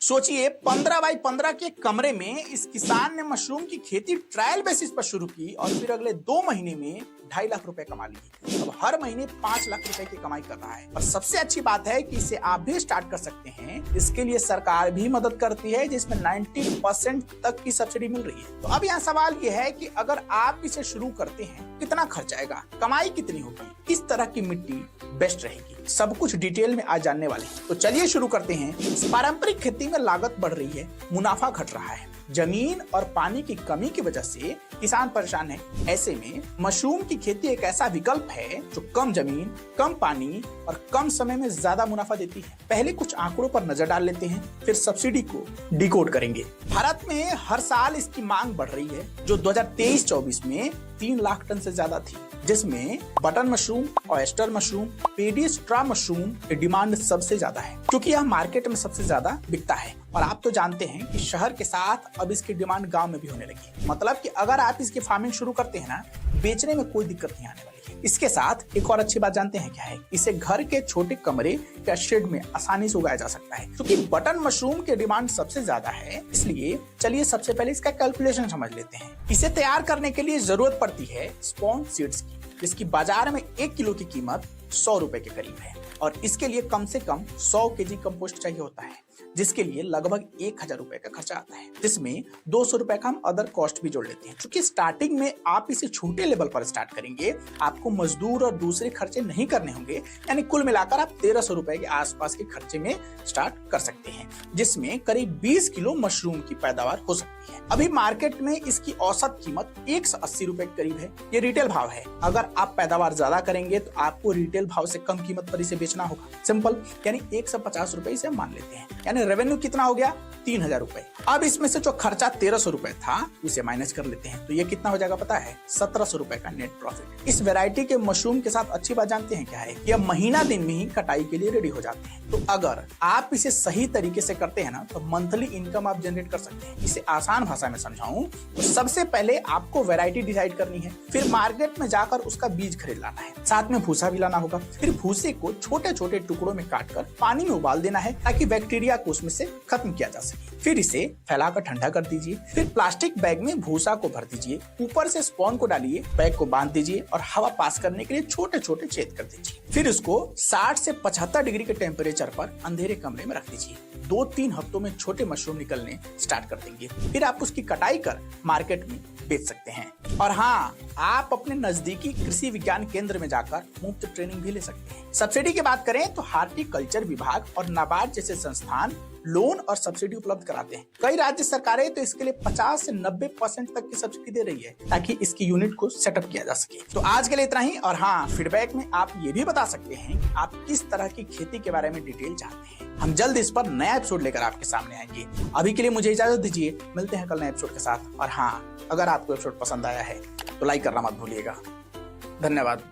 सोचिए 15 बाई 15 के कमरे में इस किसान ने मशरूम की खेती ट्रायल बेसिस पर शुरू की और फिर अगले 2 महीने में 2.5 लाख रुपए कमा लिए। अब हर महीने 5 लाख रुपए की कमाई कर रहा है। और सबसे अच्छी बात है कि इसे आप भी स्टार्ट कर सकते हैं। इसके लिए सरकार भी मदद करती है, जिसमें 90% तक की सब्सिडी मिल रही है। तो अब यहाँ सवाल ये है कि अगर आप इसे शुरू करते हैं, कितना खर्च आएगा, कमाई कितनी होगी, किस तरह की मिट्टी बेस्ट रहेगी, सब कुछ डिटेल में आज जानने वाले हैं। तो चलिए शुरू करते हैं। पारंपरिक खेती में लागत बढ़ रही है, मुनाफा घट रहा है, जमीन और पानी की कमी की वजह से किसान परेशान है। ऐसे में मशरूम की खेती एक ऐसा विकल्प है जो कम जमीन, कम पानी और कम समय में ज्यादा मुनाफा देती है। पहले कुछ आंकड़ों पर नजर डाल लेते हैं, फिर सब्सिडी को डिकोड करेंगे। भारत में हर साल इसकी मांग बढ़ रही है, जो 2023-24 में 3 लाख टन से ज्यादा थी, जिसमें बटन मशरूम, ऑयस्टर मशरूम, पेडी स्ट्रा मशरूम की डिमांड सबसे ज्यादा है, क्योंकि यह मार्केट में सबसे ज्यादा बिकता है। और आप तो जानते हैं कि शहर के साथ अब इसकी डिमांड गांव में भी होने लगी है। मतलब कि अगर आप इसकी फार्मिंग शुरू करते हैं ना, बेचने में कोई दिक्कत नहीं आने वाली है। इसके साथ एक और अच्छी बात जानते हैं क्या है? इसे घर के छोटे कमरे या शेड में आसानी से उगाया जा सकता है। क्योंकि बटन मशरूम की डिमांड सबसे ज्यादा है, इसलिए चलिए सबसे पहले इसका कैलकुलेशन समझ लेते हैं। इसे तैयार करने के लिए जरूरत पड़ती है स्पॉन सीड्स की, जिसकी बाजार में 1 किलो की कीमत 100 रुपए के करीब है। और इसके लिए कम से कम 100 केजी कंपोस्ट चाहिए होता है, जिसके लिए लगभग 1000 रुपए का खर्चा आता है, जिसमें 200 रुपए का हम अदर कॉस्ट भी जोड़ लेते हैं। क्योंकि स्टार्टिंग में आप इसे छोटे लेवल पर स्टार्ट करेंगे, आपको मजदूर और दूसरे खर्चे नहीं करने होंगे, यानी कुल मिलाकर आप 1300 रुपए के आसपास के खर्चे में स्टार्ट कर सकते हैं, जिसमें करीब 20 किलो मशरूम की पैदावार हो सकती है। अभी मार्केट में इसकी औसत कीमत 180 रुपए के करीब है। ये रिटेल भाव है। अगर आप पैदावार ज्यादा करेंगे तो आपको रिटेल भाव से कम कीमत पर इसे बेचना होगा। सिंपल, यानी 150 रुपए इसे मान लेते हैं, यानी रेवेन्यू कितना हो गया? 3000 रुपए। अब इसमें से जो खर्चा 1300 रुपए था, उसे माइनस कर लेते हैं, तो ये कितना हो जाएगा पता है? 1700 रुपए का नेट प्रॉफिट। इस वैरायटी के मशरूम के साथ अच्छी बात जानते हैं क्या है? यह महीना दिन में ही कटाई के लिए रेडी हो जाते हैं। तो अगर आप इसे सही तरीके से करते हैं ना, तो मंथली इनकम आप जनरेट कर सकते हैं। इसे आसान भाषा में समझाऊं तो सबसे पहले आपको वैरायटी डिसाइड करनी है, फिर मार्केट में जाकर उसका बीज खरीद लाना है, साथ में भूसा भी लाना होगा। फिर भूसे को छोटे छोटे टुकड़ों में काटकर पानी में उबाल देना है, ताकि बैक्टीरिया को उसमें से खत्म किया जा सके। फिर इसे फैलाकर ठंडा कर दीजिए। फिर प्लास्टिक बैग में भूसा को भर दीजिए, ऊपर से स्पॉन को डालिए, बैग को बांध दीजिए और हवा पास करने के लिए छोटे छोटे छेद कर दीजिए। फिर इसको 60 से 75 डिग्री के टेम्परेचर पर अंधेरे कमरे में रख दीजिए। 2-3 हफ्तों में छोटे मशरूम निकलने स्टार्ट कर देंगे। फिर आप उसकी कटाई कर मार्केट में बेच सकते हैं। और हाँ, आप अपने नजदीकी कृषि विज्ञान केंद्र में जाकर मुफ्त ट्रेनिंग भी ले सकते हैं। सब्सिडी की बात करें तो हार्टिकल्चर विभाग और नाबार्ड जैसे संस्थान लोन और सब्सिडी उपलब्ध कराते हैं। कई राज्य सरकारें तो इसके लिए 50 से 90% तक की सब्सिडी दे रही है, ताकि इसकी यूनिट को सेटअप किया जा सके। तो आज के लिए इतना ही। और हाँ, फीडबैक में आप ये भी बता सकते हैं कि आप किस तरह की खेती के बारे में डिटेल चाहते हैं। हम जल्द इस पर नया एपिसोड लेकर आपके सामने आएंगे। अभी के लिए मुझे इजाजत दीजिए, मिलते हैं कल नए एपिसोड के साथ। और हाँ, अगर आपको एपिसोड पसंद आया है तो लाइक करना मत भूलिएगा। धन्यवाद।